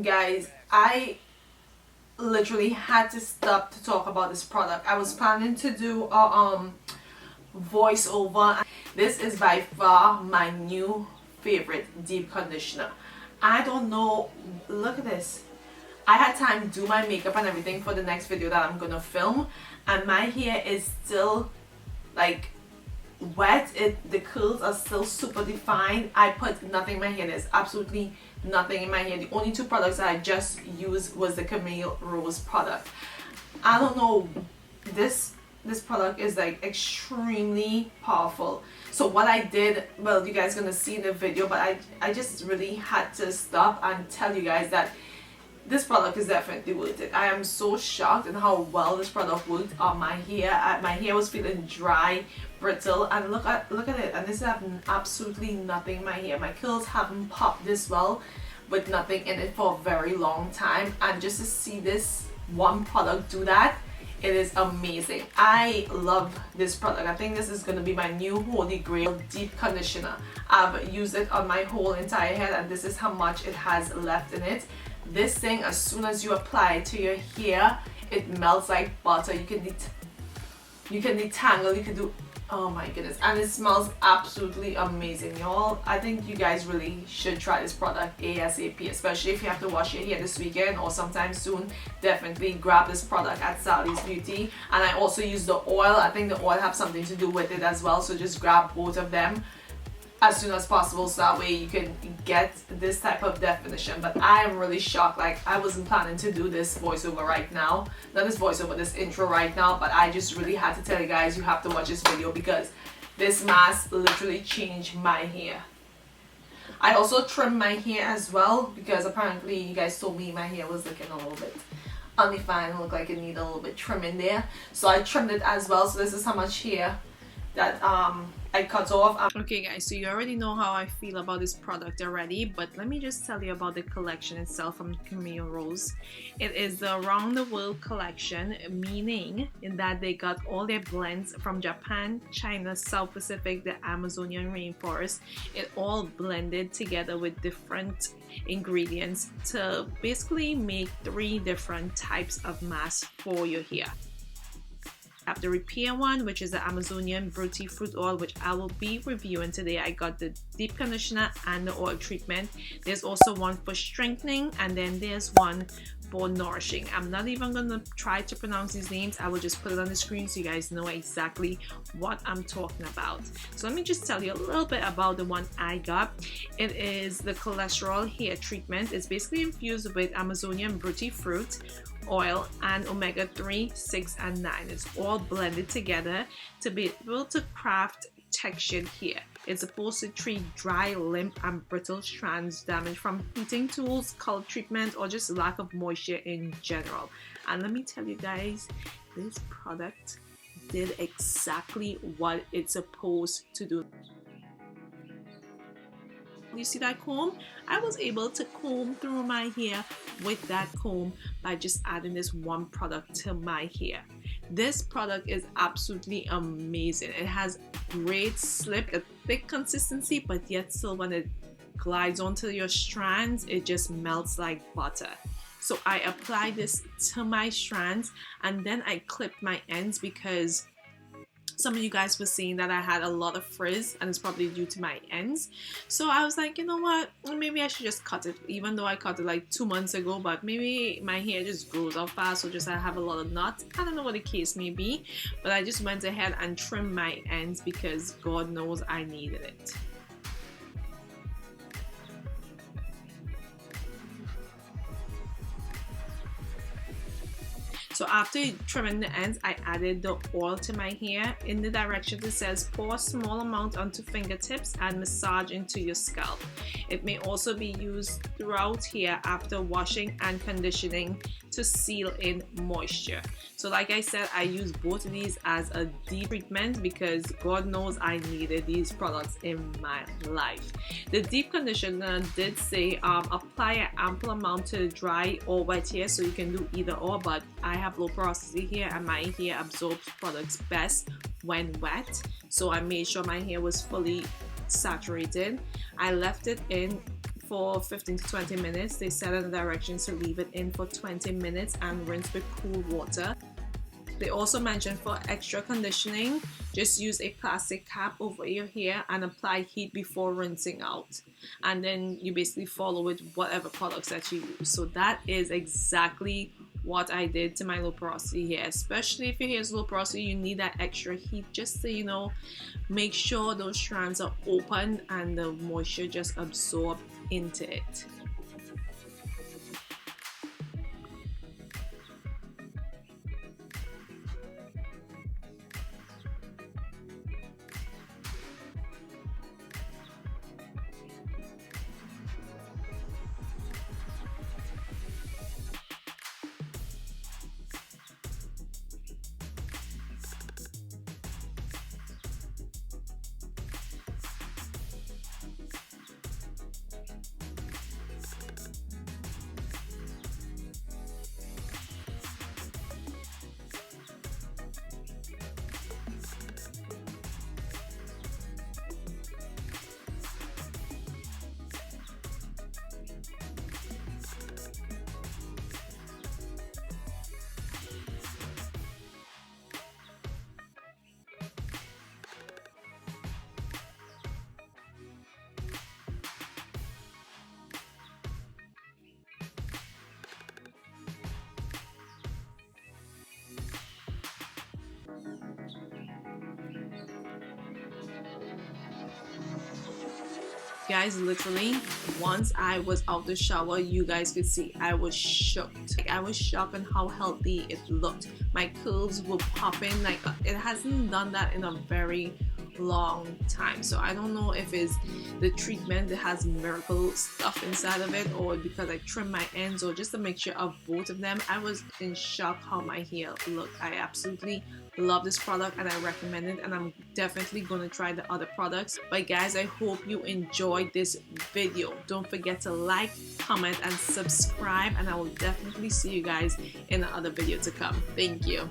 Guys, I literally had to stop to talk about this product. I was planning to do a voiceover. This is by far my new favorite deep conditioner. I don't know, look at this. I had time to do my makeup and everything for the next video that I'm gonna film, and my hair is still like wet. The curls are still super defined. I put nothing in my hair. There's absolutely nothing in my hair. The only two products that I just used was the Camille Rose product. I don't know, this product is like extremely powerful. So what I did, well, you guys gonna see in the video, but I just really had to stop and tell you guys that this product is definitely worth it. I am so shocked at how well this product worked on my hair. My hair was feeling dry, brittle, and look at it. And this is having absolutely nothing in my hair. My curls haven't popped this well with nothing in it for a very long time. And just to see this one product do that, it is amazing. I love this product. I think this is going to be my new holy grail deep conditioner. I've used it on my whole entire head, and this is how much it has left in it. This thing, as soon as you apply it to your hair, it melts like butter. You can detangle, you can do, oh my goodness, and it smells absolutely amazing, y'all. I think you guys really should try this product ASAP, especially if you have to wash your hair this weekend or sometime soon. Definitely grab this product at Sally's Beauty. And I also use the oil. I think the oil has something to do with it as well, so just grab both of them as soon as possible, so that way you can get this type of definition. But I am really shocked. Like, I wasn't planning to do this voiceover right now, not this voiceover, this intro right now, but I just really had to tell you guys you have to watch this video because this mask literally changed my hair. I also trimmed my hair as well because apparently you guys told me my hair was looking a little bit undefined, it looked like it needed a little bit trimming there, so I trimmed it as well. So this is how much hair that I cut off. Okay guys, so you already know how I feel about this product already, but let me just tell you about the collection itself from Camille Rose. It is the Around the World collection, meaning in that they got all their blends from Japan, China, South Pacific, the Amazonian rainforest. It all blended together with different ingredients to basically make 3 different types of masks for your hair. Have the repair one, which is the Amazonian Buriti fruit oil, which I will be reviewing today. I got the deep conditioner and the oil treatment. There's also one for strengthening, and then there's one for nourishing. I'm not even gonna try to pronounce these names. I will just put it on the screen so you guys know exactly what I'm talking about. So let me just tell you a little bit about the one I got. It is the cholesterol hair treatment. It's basically infused with Amazonian Buriti fruit oil and omega-3, 6 and 9. It's all blended together to be able to craft textured hair. It's supposed to treat dry, limp and brittle strands damaged from heating tools, color treatment, or just lack of moisture in general. And let me tell you guys, this product did exactly what it's supposed to do. You see that comb? I was able to comb through my hair with that comb by just adding this one product to my hair. This product is absolutely amazing. It has great slip, a thick consistency, but yet still when it glides onto your strands, it just melts like butter. So I applied this to my strands and then I clipped my ends because some of you guys were saying that I had a lot of frizz and it's probably due to my ends. So I was like, you know what, maybe I should just cut it, even though I cut it like 2 months ago, but maybe my hair just grows out fast or just I have a lot of knots. I don't know what the case may be, but I just went ahead and trimmed my ends because God knows I needed it. So after trimming the ends, I added the oil to my hair. In the directions it says pour a small amount onto fingertips and massage into your scalp. It may also be used throughout hair after washing and conditioning to seal in moisture. So like I said, I use both of these as a deep treatment because God knows I needed these products in my life. The deep conditioner did say apply an ample amount to dry or wet hair, so you can do either or, but I have low porosity hair and my hair absorbs products best when wet, so I made sure my hair was fully saturated. I left it in for 15 to 20 minutes. They said in the directions to leave it in for 20 minutes and rinse with cool water. They also mentioned for extra conditioning, just use a plastic cap over your hair and apply heat before rinsing out. And then you basically follow with whatever products that you use. So that is exactly what I did to my low porosity hair. Especially if your hair is low porosity, you need that extra heat just to, you know, make sure those strands are open and the moisture just absorb into it. Guys, literally, once I was out the shower, you guys could see I was shocked. Like, I was shocked on how healthy it looked. My curls were popping. Like, it hasn't done that in a very long time. So I don't know if it's the treatment that has miracle stuff inside of it, or because I trimmed my ends, or just a mixture of both of them. I was in shock how my hair looked. I absolutely love this product and I recommend it, and I'm definitely going to try the other products. But guys, I hope you enjoyed this video. Don't forget to like, comment and subscribe, and I will definitely see you guys in the other video to come. Thank you.